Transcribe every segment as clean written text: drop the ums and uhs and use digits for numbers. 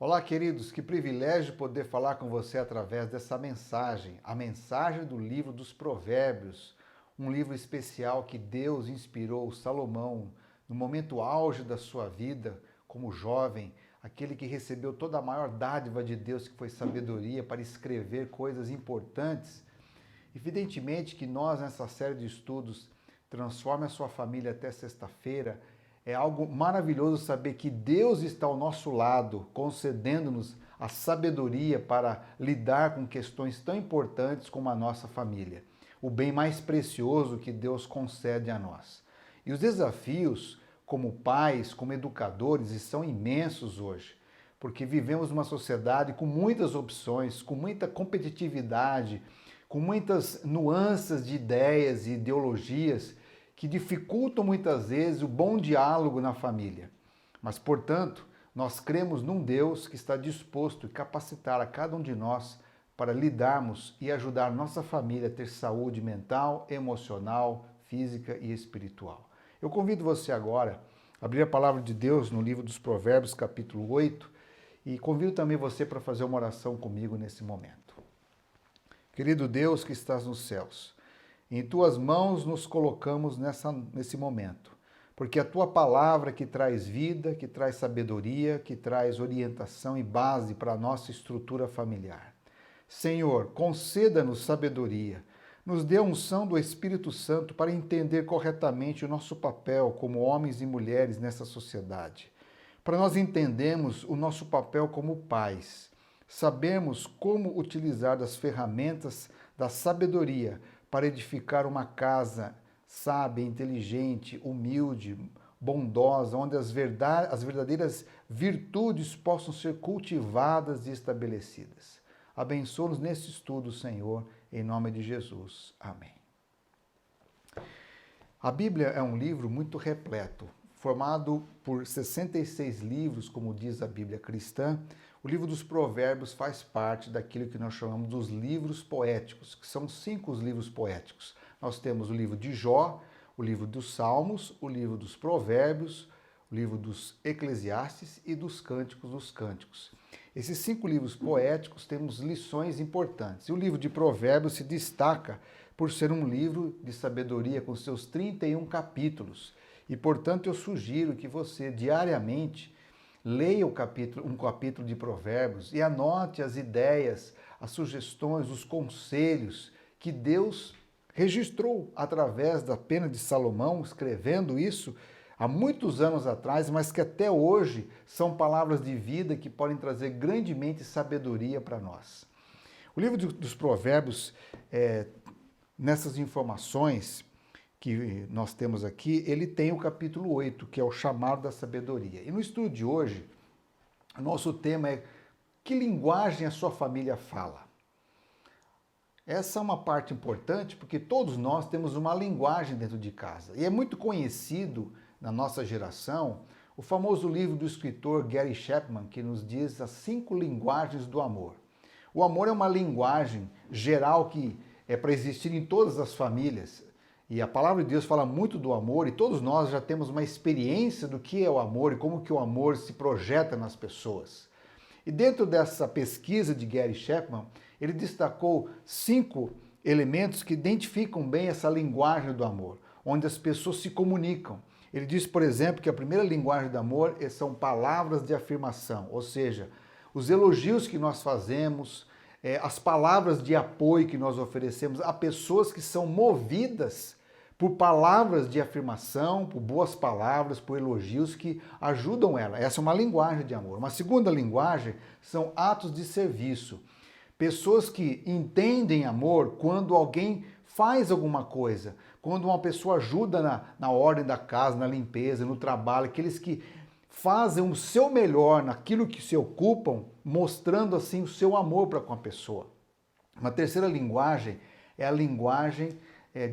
Olá, queridos, que privilégio poder falar com você através dessa mensagem, a mensagem do livro dos Provérbios, um livro especial que Deus inspirou Salomão no momento auge da sua vida como jovem, aquele que recebeu toda a maior dádiva de Deus, que foi sabedoria para escrever coisas importantes. Evidentemente que nós, nessa série de estudos, Transforme a Sua Família até sexta-feira, é algo maravilhoso saber que Deus está ao nosso lado, concedendo-nos a sabedoria para lidar com questões tão importantes como a nossa família, o bem mais precioso que Deus concede a nós. E os desafios, como pais, como educadores, são imensos hoje, porque vivemos uma sociedade com muitas opções, com muita competitividade, com muitas nuances de ideias e ideologias que dificultam muitas vezes o bom diálogo na família. Mas, portanto, nós cremos num Deus que está disposto a capacitar a cada um de nós para lidarmos e ajudar nossa família a ter saúde mental, emocional, física e espiritual. Eu convido você agora a abrir a palavra de Deus no livro dos Provérbios, capítulo 8, e convido também você para fazer uma oração comigo nesse momento. Querido Deus que estás nos céus, em tuas mãos nos colocamos nesse momento, porque a tua palavra que traz vida, que traz sabedoria, que traz orientação e base para a nossa estrutura familiar. Senhor, conceda-nos sabedoria, nos dê a unção do Espírito Santo para entender corretamente o nosso papel como homens e mulheres nessa sociedade, para nós entendermos o nosso papel como pais, sabermos como utilizar das ferramentas da sabedoria para edificar uma casa sábia, inteligente, humilde, bondosa, onde as verdadeiras virtudes possam ser cultivadas e estabelecidas. Abençoa-nos nesse estudo, Senhor, em nome de Jesus. Amém. A Bíblia é um livro muito repleto, formado por 66 livros, como diz a Bíblia cristã. O livro dos Provérbios faz parte daquilo que nós chamamos dos livros poéticos, que são 5 livros poéticos. Nós temos o livro de Jó, o livro dos Salmos, o livro dos Provérbios, o livro dos Eclesiastes e dos Cânticos dos Cânticos. Esses 5 livros poéticos temos lições importantes. E o livro de Provérbios se destaca por ser um livro de sabedoria com seus 31 capítulos. E, portanto, eu sugiro que você diariamente leia um capítulo de Provérbios e anote as ideias, as sugestões, os conselhos que Deus registrou através da pena de Salomão, escrevendo isso há muitos anos atrás, mas que até hoje são palavras de vida que podem trazer grandemente sabedoria para nós. O livro dos Provérbios, nessas informações que nós temos aqui, ele tem o capítulo 8, que é o chamado da sabedoria. E no estudo de hoje, o nosso tema é: que linguagem a sua família fala? Essa é uma parte importante porque todos nós temos uma linguagem dentro de casa. E é muito conhecido na nossa geração o famoso livro do escritor Gary Chapman, que nos diz as 5 linguagens do amor. O amor é uma linguagem geral que é para existir em todas as famílias. E a palavra de Deus fala muito do amor e todos nós já temos uma experiência do que é o amor e como que o amor se projeta nas pessoas. E dentro dessa pesquisa de Gary Chapman, ele destacou 5 elementos que identificam bem essa linguagem do amor, onde as pessoas se comunicam. Ele diz, por exemplo, que a primeira linguagem do amor são palavras de afirmação, ou seja, os elogios que nós fazemos, as palavras de apoio que nós oferecemos a pessoas que são movidas por palavras de afirmação, por boas palavras, por elogios que ajudam ela. Essa é uma linguagem de amor. Uma segunda linguagem são atos de serviço. Pessoas que entendem amor quando alguém faz alguma coisa, quando uma pessoa ajuda na ordem da casa, na limpeza, no trabalho, aqueles que fazem o seu melhor naquilo que se ocupam, mostrando assim o seu amor para com a pessoa. Uma terceira linguagem é a linguagem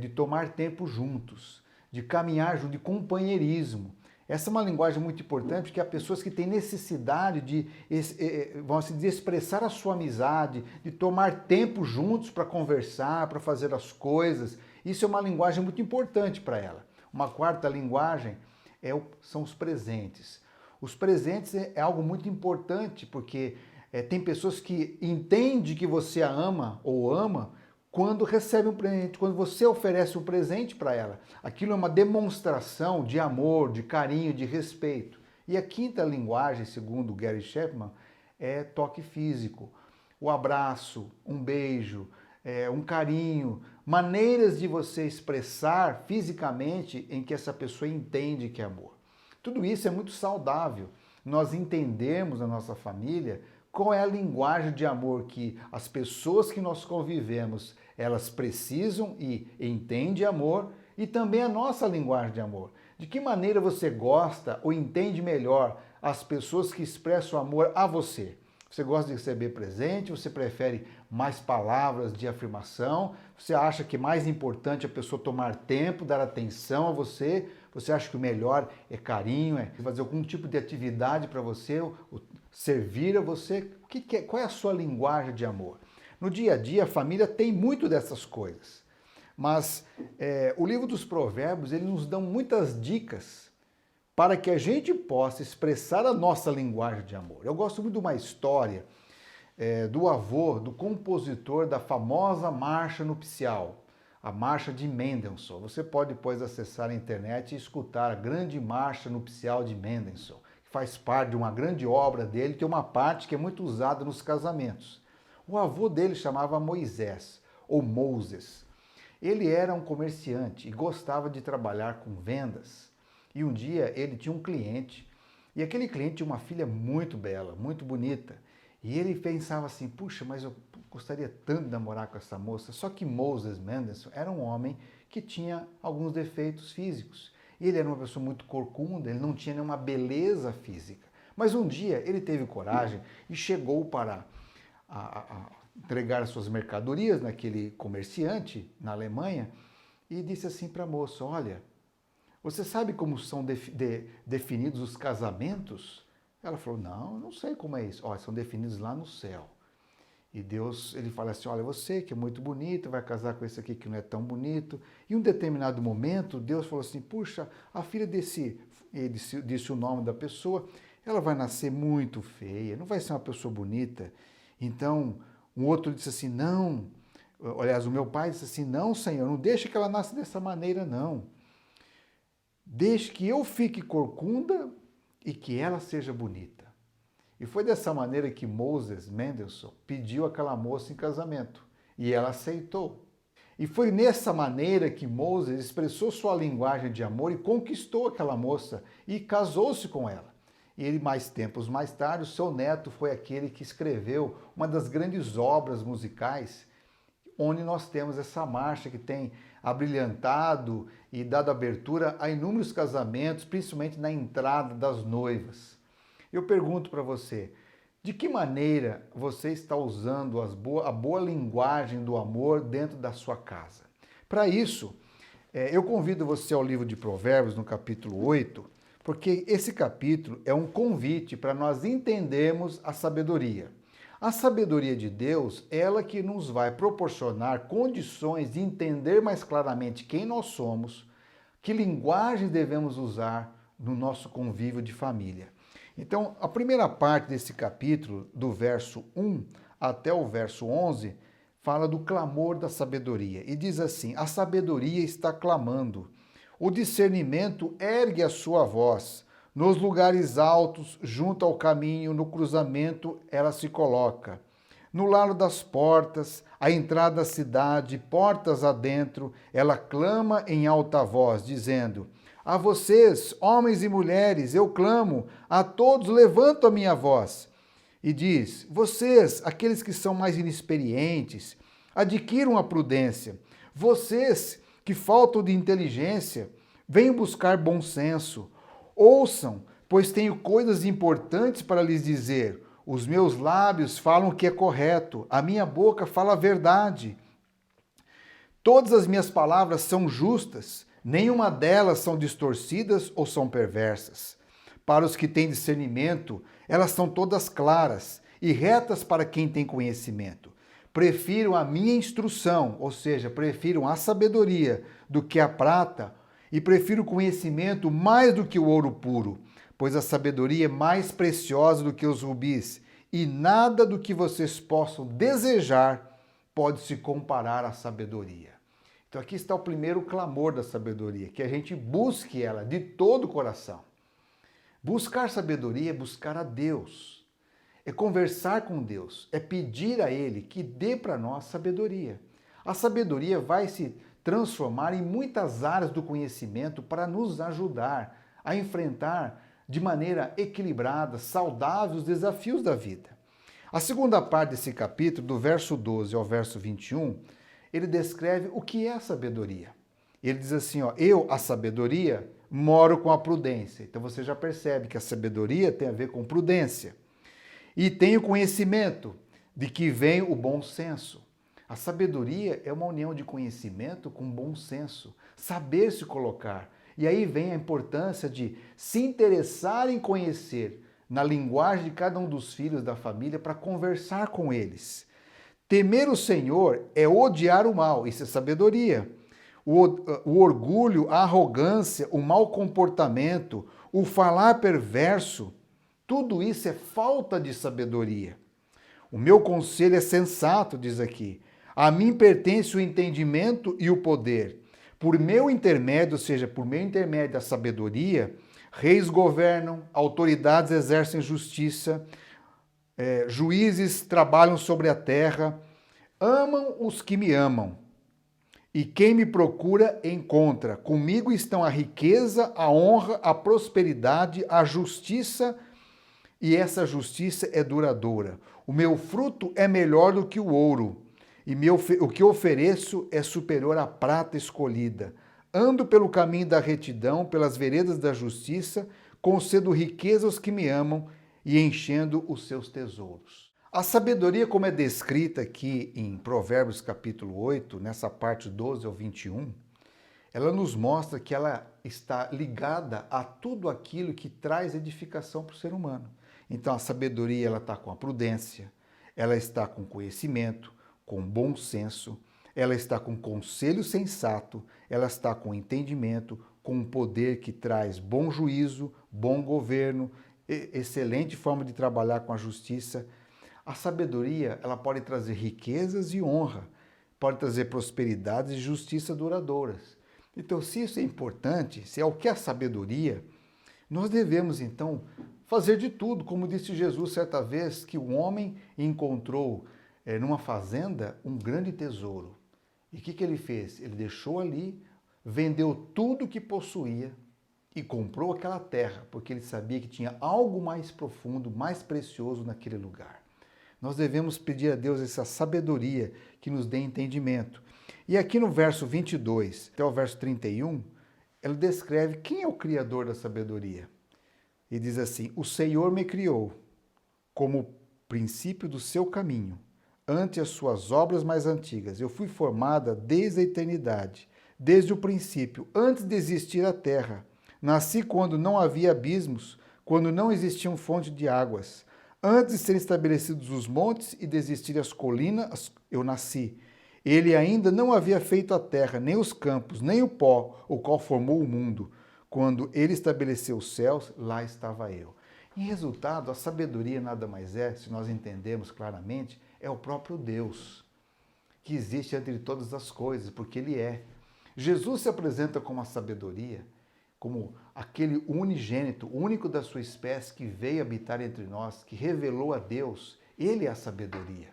de tomar tempo juntos, de caminhar junto, de companheirismo. Essa é uma linguagem muito importante porque há pessoas que têm necessidade de expressar a sua amizade, de tomar tempo juntos para conversar, para fazer as coisas. Isso é uma linguagem muito importante para ela. Uma quarta linguagem são os presentes. Os presentes é algo muito importante, porque tem pessoas que entendem que você a ama ou ama quando recebe um presente, quando você oferece um presente para ela. Aquilo é uma demonstração de amor, de carinho, de respeito. E a quinta linguagem, segundo Gary Chapman, é toque físico. O abraço, um beijo, um carinho, maneiras de você expressar fisicamente em que essa pessoa entende que é amor. Tudo isso é muito saudável. Nós entendemos na nossa família qual é a linguagem de amor que as pessoas que nós convivemos, elas precisam e entendem amor, e também a nossa linguagem de amor. De que maneira você gosta ou entende melhor as pessoas que expressam amor a você? Você gosta de receber presente? Você prefere mais palavras de afirmação? Você acha que é mais importante a pessoa tomar tempo, dar atenção a você? Você acha que o melhor é carinho, é fazer algum tipo de atividade para você, servir a você? Qual é a sua linguagem de amor? No dia a dia, a família tem muito dessas coisas. Mas o livro dos Provérbios, ele nos dá muitas dicas para que a gente possa expressar a nossa linguagem de amor. Eu gosto muito de uma história do avô, do compositor da famosa marcha nupcial, a marcha de Mendelssohn. Você pode depois acessar a internet e escutar a grande marcha nupcial de Mendelssohn, que faz parte de uma grande obra dele, tem uma parte que é muito usada nos casamentos. O avô dele chamava Moisés, ou Moses. Ele era um comerciante e gostava de trabalhar com vendas. E um dia ele tinha um cliente, e aquele cliente tinha uma filha muito bela, muito bonita. E ele pensava assim, puxa, mas eu gostaria tanto de namorar com essa moça. Só que Moses Mendelssohn era um homem que tinha alguns defeitos físicos. Ele era uma pessoa muito corcunda, ele não tinha nenhuma beleza física. Mas um dia ele teve coragem e chegou para entregar as suas mercadorias naquele comerciante na Alemanha e disse assim para a moça, olha, você sabe como são definidos os casamentos? Ela falou, não sei como é isso. Olha, são definidos lá no céu. E Deus, ele fala assim, olha, você que é muito bonito, vai casar com esse aqui que não é tão bonito. E em um determinado momento, Deus falou assim, puxa, a filha ele disse o nome da pessoa, ela vai nascer muito feia, não vai ser uma pessoa bonita. Então, um outro disse assim, não. Aliás, o meu pai disse assim, não, Senhor, não deixe que ela nasça dessa maneira, não. Deixe que eu fique corcunda e que ela seja bonita. E foi dessa maneira que Moses Mendelssohn pediu aquela moça em casamento. E ela aceitou. E foi nessa maneira que Moses expressou sua linguagem de amor e conquistou aquela moça e casou-se com ela. E ele, mais tempos mais tarde, o seu neto foi aquele que escreveu uma das grandes obras musicais, onde nós temos essa marcha que tem abrilhantado e dado abertura a inúmeros casamentos, principalmente na entrada das noivas. Eu pergunto para você, de que maneira você está usando a boa linguagem do amor dentro da sua casa? Para isso, eu convido você ao livro de Provérbios, no capítulo 8, porque esse capítulo é um convite para nós entendermos a sabedoria. A sabedoria de Deus, ela que nos vai proporcionar condições de entender mais claramente quem nós somos, que linguagem devemos usar no nosso convívio de família. Então, a primeira parte desse capítulo, do verso 1 até o verso 11, fala do clamor da sabedoria. E diz assim, a sabedoria está clamando, o discernimento ergue a sua voz, nos lugares altos, junto ao caminho, no cruzamento, ela se coloca. No lado das portas, à entrada da cidade, portas adentro, ela clama em alta voz, dizendo, a vocês, homens e mulheres, eu clamo, a todos levanto a minha voz. E diz, vocês, aqueles que são mais inexperientes, adquiram a prudência. Vocês que faltam de inteligência, venham buscar bom senso. Ouçam, pois tenho coisas importantes para lhes dizer. Os meus lábios falam o que é correto, a minha boca fala a verdade. Todas as minhas palavras são justas, nenhuma delas são distorcidas ou são perversas. Para os que têm discernimento, elas são todas claras e retas para quem tem conhecimento. Prefiro a minha instrução, ou seja, prefiro a sabedoria do que a prata, e prefiro o conhecimento mais do que o ouro puro, pois a sabedoria é mais preciosa do que os rubis, e nada do que vocês possam desejar pode se comparar à sabedoria. Então aqui está o primeiro clamor da sabedoria, que a gente busque ela de todo o coração. Buscar sabedoria é buscar a Deus, é conversar com Deus, é pedir a Ele que dê para nós sabedoria. A sabedoria vai se transformar em muitas áreas do conhecimento para nos ajudar a enfrentar de maneira equilibrada, saudável, os desafios da vida. A segunda parte desse capítulo, do verso 12 ao verso 21, ele descreve o que é a sabedoria. Ele diz assim, ó, eu, a sabedoria, moro com a prudência. Então você já percebe que a sabedoria tem a ver com prudência. E tenho conhecimento de que vem o bom senso. A sabedoria é uma união de conhecimento com bom senso, saber se colocar. E aí vem a importância de se interessar em conhecer na linguagem de cada um dos filhos da família para conversar com eles. Temer o Senhor é odiar o mal, isso é sabedoria. O orgulho, a arrogância, o mau comportamento, o falar perverso, tudo isso é falta de sabedoria. O meu conselho é sensato, diz aqui. A mim pertence o entendimento e o poder. Por meu intermédio, ou seja, por meu intermédio da sabedoria, reis governam, autoridades exercem justiça, juízes trabalham sobre a terra, amam os que me amam. E quem me procura, encontra. Comigo estão a riqueza, a honra, a prosperidade, a justiça, e essa justiça é duradoura. O meu fruto é melhor do que o ouro, e o que ofereço é superior à prata escolhida. Ando pelo caminho da retidão, pelas veredas da justiça, concedo riqueza aos que me amam e enchendo os seus tesouros. A sabedoria, como é descrita aqui em Provérbios capítulo 8, nessa parte 12 ao 21, ela nos mostra que ela está ligada a tudo aquilo que traz edificação para o ser humano. Então a sabedoria ela está com a prudência, ela está com conhecimento, com bom senso, ela está com conselho sensato, ela está com entendimento, com um poder que traz bom juízo, bom governo, excelente forma de trabalhar com a justiça. A sabedoria ela pode trazer riquezas e honra, pode trazer prosperidade e justiça duradouras. Então, se isso é importante, se é o que é a sabedoria, nós devemos então fazer de tudo, como disse Jesus certa vez, que o homem encontrou numa fazenda um grande tesouro. E o que ele fez? Ele deixou ali, vendeu tudo que possuía e comprou aquela terra, porque ele sabia que tinha algo mais profundo, mais precioso naquele lugar. Nós devemos pedir a Deus essa sabedoria que nos dê entendimento. E aqui no verso 22 até o verso 31, ele descreve quem é o Criador da sabedoria. E diz assim, o Senhor me criou como princípio do seu caminho, ante as suas obras mais antigas. Eu fui formada desde a eternidade, desde o princípio, antes de existir a terra. Nasci quando não havia abismos, quando não existiam fontes de águas. Antes de serem estabelecidos os montes e de existirem as colinas, eu nasci. Ele ainda não havia feito a terra, nem os campos, nem o pó, o qual formou o mundo. Quando ele estabeleceu os céus, lá estava eu. Em resultado, a sabedoria nada mais é, se nós entendemos claramente, é o próprio Deus, que existe entre todas as coisas, porque Ele é. Jesus se apresenta como a sabedoria, como aquele unigênito, único da sua espécie, que veio habitar entre nós, que revelou a Deus. Ele é a sabedoria.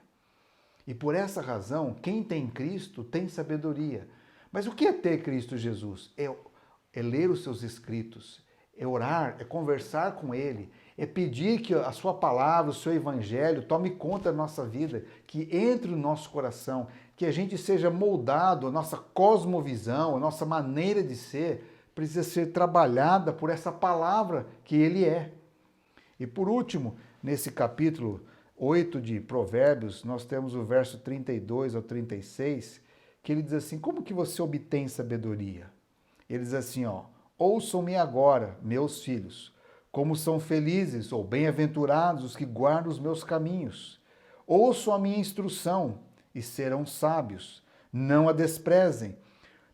E por essa razão, quem tem Cristo tem sabedoria. Mas o que é ter Cristo Jesus? É ler os seus escritos, é orar, é conversar com Ele, é pedir que a sua palavra, o seu evangelho tome conta da nossa vida, que entre no nosso coração, que a gente seja moldado, a nossa cosmovisão, a nossa maneira de ser, precisa ser trabalhada por essa palavra que Ele é. E por último, nesse capítulo 8 de Provérbios, nós temos o verso 32 ao 36, que ele diz assim, como que você obtém sabedoria? Ele diz assim, ó, ouçam-me agora, meus filhos, como são felizes ou bem-aventurados os que guardam os meus caminhos. Ouçam a minha instrução e serão sábios. Não a desprezem,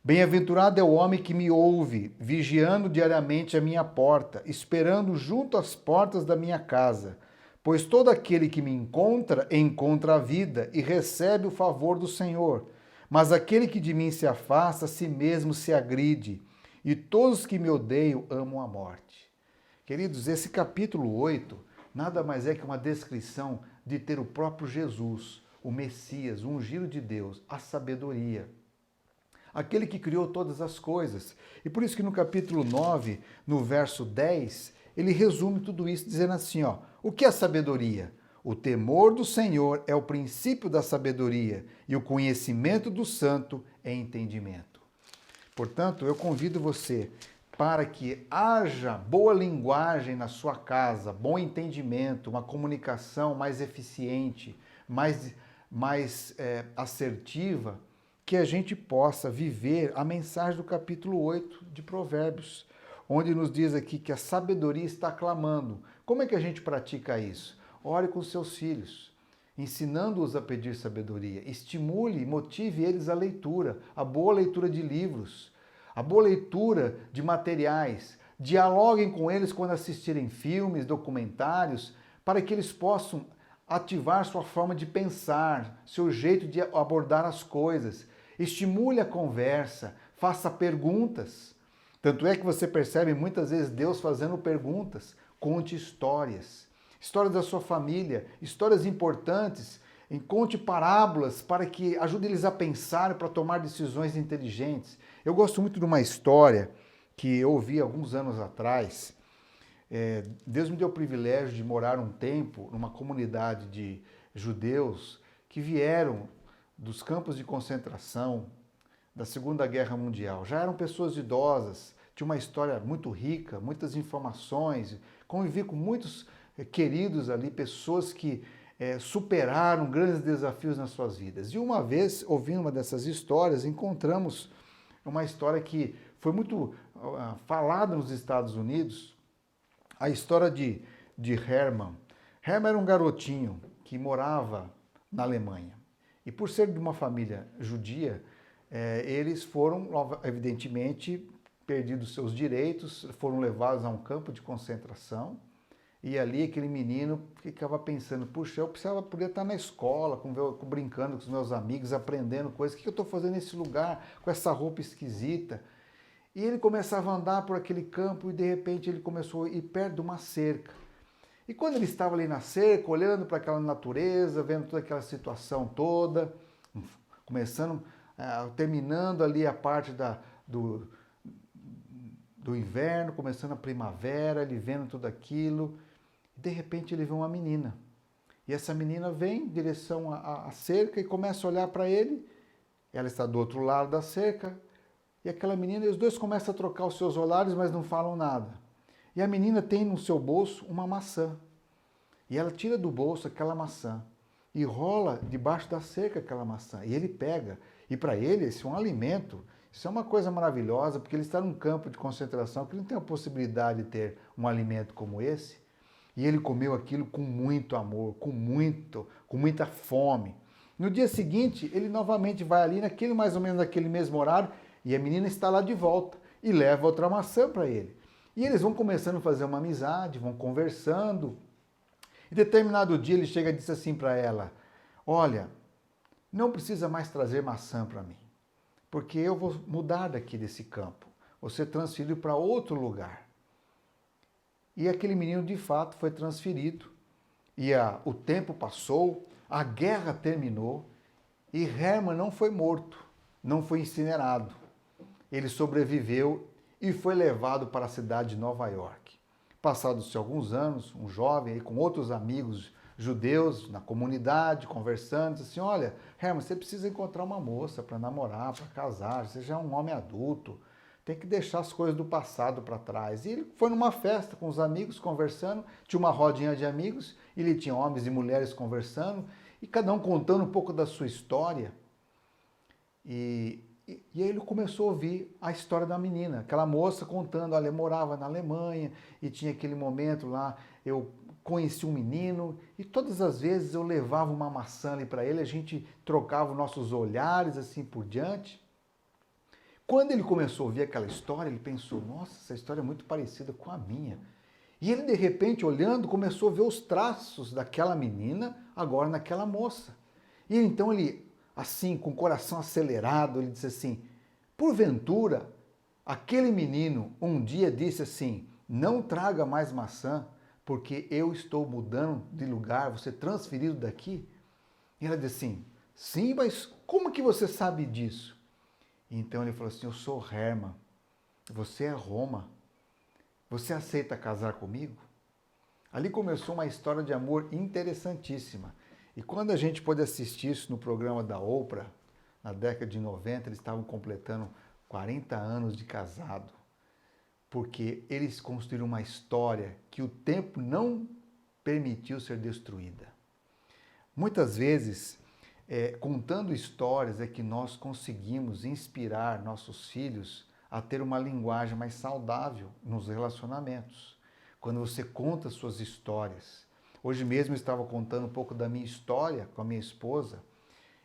Bem-aventurado é o homem que me ouve, vigiando diariamente a minha porta, esperando junto às portas da minha casa. Pois todo aquele que me encontra, encontra a vida e recebe o favor do Senhor. Mas aquele que de mim se afasta, a si mesmo se agride. E todos que me odeiam amam a morte. Queridos, esse capítulo 8 nada mais é que uma descrição de ter o próprio Jesus, o Messias, o ungido de Deus, a sabedoria. Aquele que criou todas as coisas. E por isso que no capítulo 9, no verso 10, ele resume tudo isso dizendo assim, ó: o que é sabedoria? O temor do Senhor é o princípio da sabedoria, e o conhecimento do santo é entendimento. Portanto, eu convido você para que haja boa linguagem na sua casa, bom entendimento, uma comunicação mais eficiente, mais assertiva, que a gente possa viver a mensagem do capítulo 8 de Provérbios, onde nos diz aqui que a sabedoria está clamando. Como é que a gente pratica isso? Ore com seus filhos, ensinando-os a pedir sabedoria. Estimule e motive eles à leitura, a boa leitura de livros, a boa leitura de materiais. Dialoguem com eles quando assistirem filmes, documentários, para que eles possam ativar sua forma de pensar, seu jeito de abordar as coisas. Estimule a conversa, faça perguntas. Tanto é que você percebe muitas vezes Deus fazendo perguntas. Conte histórias, histórias da sua família, histórias importantes. Conte parábolas para que ajude eles a pensar, para tomar decisões inteligentes. Eu gosto muito de uma história que eu ouvi alguns anos atrás. Deus me deu o privilégio de morar um tempo numa comunidade de judeus que vieram dos campos de concentração da Segunda Guerra Mundial. Já eram pessoas idosas, tinha uma história muito rica, muitas informações, convivi com muitos queridos ali, pessoas que superaram grandes desafios nas suas vidas. E uma vez, ouvindo uma dessas histórias, encontramos uma história que foi muito falada nos Estados Unidos, a história de Hermann. Hermann era um garotinho que morava na Alemanha. E por ser de uma família judia, eles foram, evidentemente, perdidos seus direitos, foram levados a um campo de concentração. E ali aquele menino ficava pensando, puxa, eu podia estar na escola, brincando com os meus amigos, aprendendo coisas. O que eu estou fazendo nesse lugar, com essa roupa esquisita? E ele começava a andar por aquele campo e de repente ele começou a ir perto de uma cerca. E quando ele estava ali na cerca, olhando para aquela natureza, vendo toda aquela situação toda, terminando ali a parte do inverno, começando a primavera, ele vendo tudo aquilo, de repente ele vê uma menina. E essa menina vem em direção à cerca e começa a olhar para ele. Ela está do outro lado da cerca. E aquela menina, os dois começam a trocar os seus olhares, mas não falam nada. E a menina tem no seu bolso uma maçã. E ela tira do bolso aquela maçã e rola debaixo da cerca aquela maçã. E ele pega. E para ele, isso é um alimento. Isso é uma coisa maravilhosa, porque ele está num campo de concentração que ele não tem a possibilidade de ter um alimento como esse. E ele comeu aquilo com muito amor, com muita fome. No dia seguinte, ele novamente vai ali, mais ou menos naquele mesmo horário, e a menina está lá de volta e leva outra maçã para ele. E eles vão começando a fazer uma amizade, vão conversando. Em determinado dia ele chega e diz assim para ela: olha, não precisa mais trazer maçã para mim, porque eu vou mudar daqui desse campo. Você transferiu para outro lugar. E aquele menino de fato foi transferido. E o tempo passou, a guerra terminou e Hermann não foi morto, não foi incinerado. Ele sobreviveu e foi levado para a cidade de Nova York. Passados-se alguns anos, um jovem aí, com outros amigos judeus na comunidade, conversando, disse assim: olha, Hermann, você precisa encontrar uma moça para namorar, para casar, você já é um homem adulto, tem que deixar as coisas do passado para trás. E ele foi numa festa com os amigos, conversando, tinha uma rodinha de amigos, e ele tinha homens e mulheres conversando, e cada um contando um pouco da sua história. E aí ele começou a ouvir a história da menina, aquela moça contando, olha, eu morava na Alemanha e tinha aquele momento lá, eu conheci um menino e todas as vezes eu levava uma maçã ali para ele, a gente trocava os nossos olhares assim por diante. Quando ele começou a ouvir aquela história, ele pensou, nossa, essa história é muito parecida com a minha. E ele, de repente, olhando, começou a ver os traços daquela menina agora naquela moça. E então ele, assim, com o coração acelerado, ele disse assim, porventura, aquele menino um dia disse assim, não traga mais maçã, porque eu estou mudando de lugar, você transferido daqui? E ela disse assim, sim, mas como que você sabe disso? Então ele falou assim, eu sou Herman, você é Roma, você aceita casar comigo? Ali começou uma história de amor interessantíssima. E quando a gente pôde assistir isso no programa da Oprah, na década de 90, eles estavam completando 40 anos de casado, porque eles construíram uma história que o tempo não permitiu ser destruída. Muitas vezes, contando histórias é que nós conseguimos inspirar nossos filhos a ter uma linguagem mais saudável nos relacionamentos. Quando você conta suas histórias. Hoje mesmo eu estava contando um pouco da minha história com a minha esposa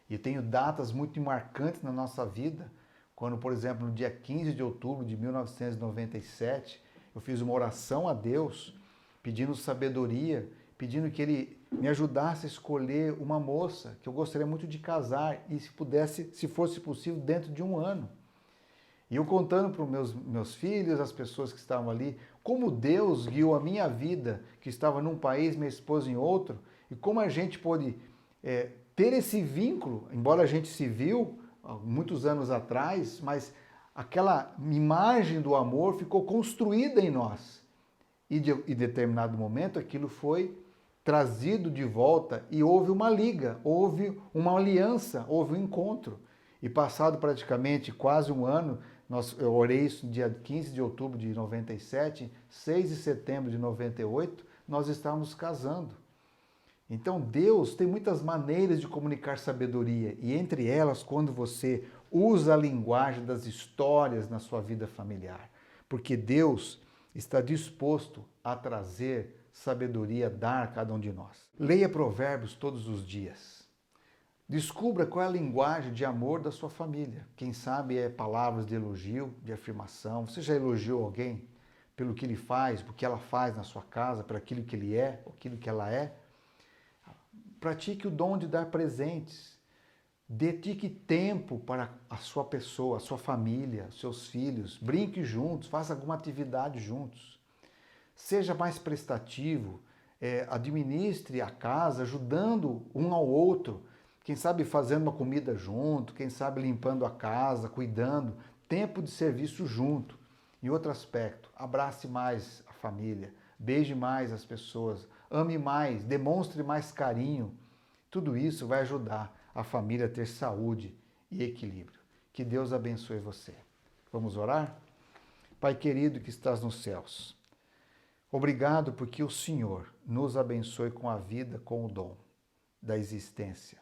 e tenho datas muito marcantes na nossa vida. Quando, por exemplo, no dia 15 de outubro de 1997, eu fiz uma oração a Deus pedindo sabedoria, pedindo que Ele me ajudasse a escolher uma moça que eu gostaria muito de casar e se pudesse, se fosse possível, dentro de um ano. E eu contando para os meus filhos, as pessoas que estavam ali, como Deus guiou a minha vida, que estava num país, minha esposa em outro, e como a gente pôde ter esse vínculo, embora a gente se viu há muitos anos atrás, mas aquela imagem do amor ficou construída em nós. E em determinado momento aquilo foi trazido de volta e houve uma liga, houve uma aliança, houve um encontro. E passado praticamente quase um ano, eu orei isso no dia 15 de outubro de 97, 6 de setembro de 98, nós estávamos casando. Então Deus tem muitas maneiras de comunicar sabedoria, e entre elas, quando você usa a linguagem das histórias na sua vida familiar. Porque Deus está disposto a trazer sabedoria, dar a cada um de nós. Leia Provérbios todos os dias. Descubra qual é a linguagem de amor da sua família. Quem sabe é palavras de elogio, de afirmação. Você já elogiou alguém pelo que ele faz, por que ela faz na sua casa, por aquilo que ele é, aquilo que ela é? Pratique o dom de dar presentes. Dedique tempo para a sua pessoa, a sua família, seus filhos. Brinque juntos, faça alguma atividade juntos. Seja mais prestativo, administre a casa, ajudando um ao outro. Quem sabe fazendo uma comida junto, quem sabe limpando a casa, cuidando. Tempo de serviço junto. E outro aspecto, abrace mais a família, beije mais as pessoas, ame mais, demonstre mais carinho. Tudo isso vai ajudar a família a ter saúde e equilíbrio. Que Deus abençoe você. Vamos orar? Pai querido que estás nos céus, obrigado porque o Senhor nos abençoe com a vida, com o dom da existência.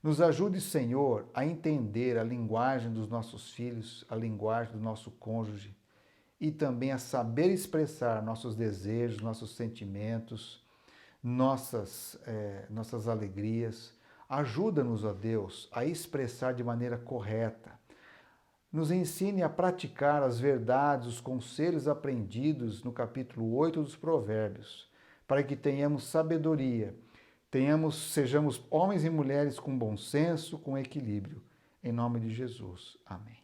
Nos ajude, Senhor, a entender a linguagem dos nossos filhos, a linguagem do nosso cônjuge e também a saber expressar nossos desejos, nossos sentimentos, nossas alegrias. Ajuda-nos, ó Deus, a expressar de maneira correta. Nos ensine a praticar as verdades, os conselhos aprendidos no capítulo 8 dos Provérbios, para que tenhamos sabedoria, sejamos homens e mulheres com bom senso, com equilíbrio. Em nome de Jesus. Amém.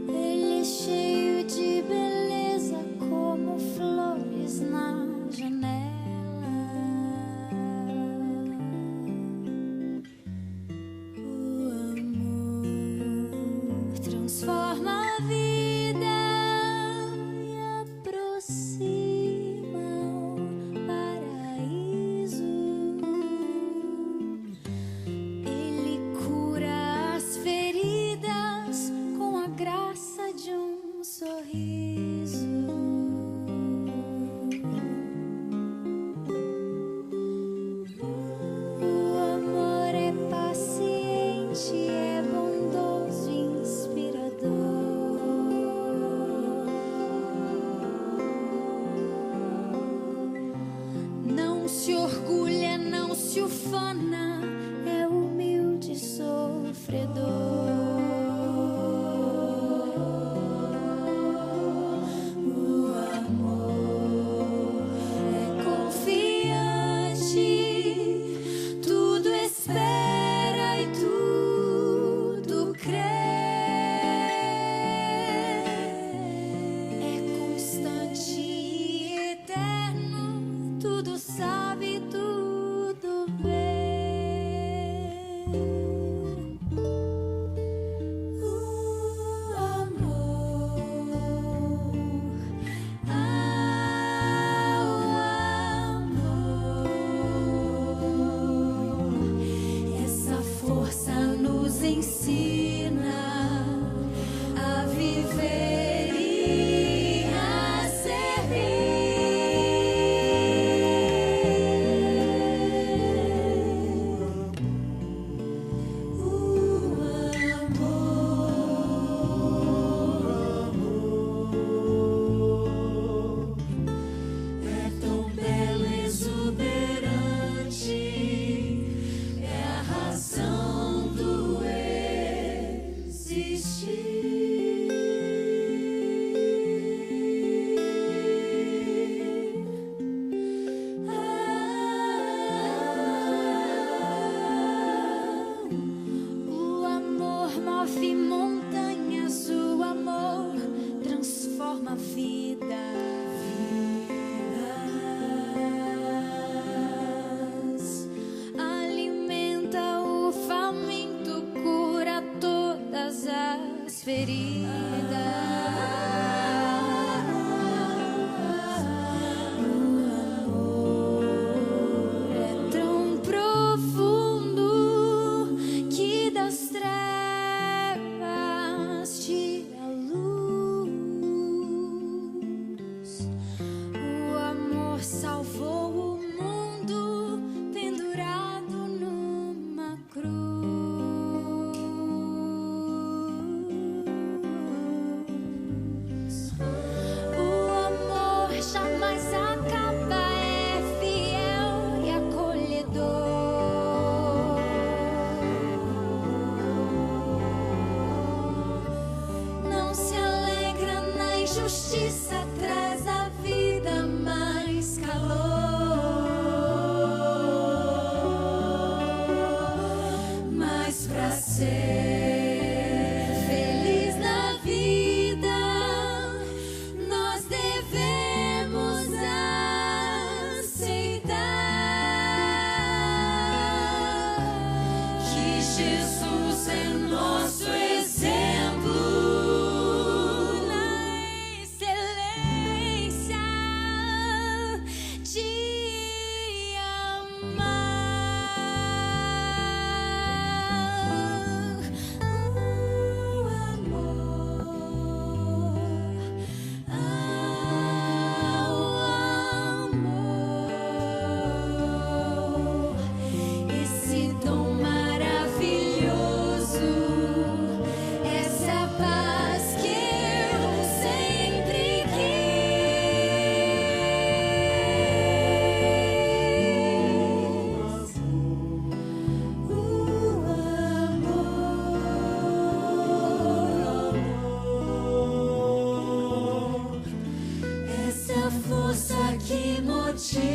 Ele é cheio de beleza como flores na força que motiva.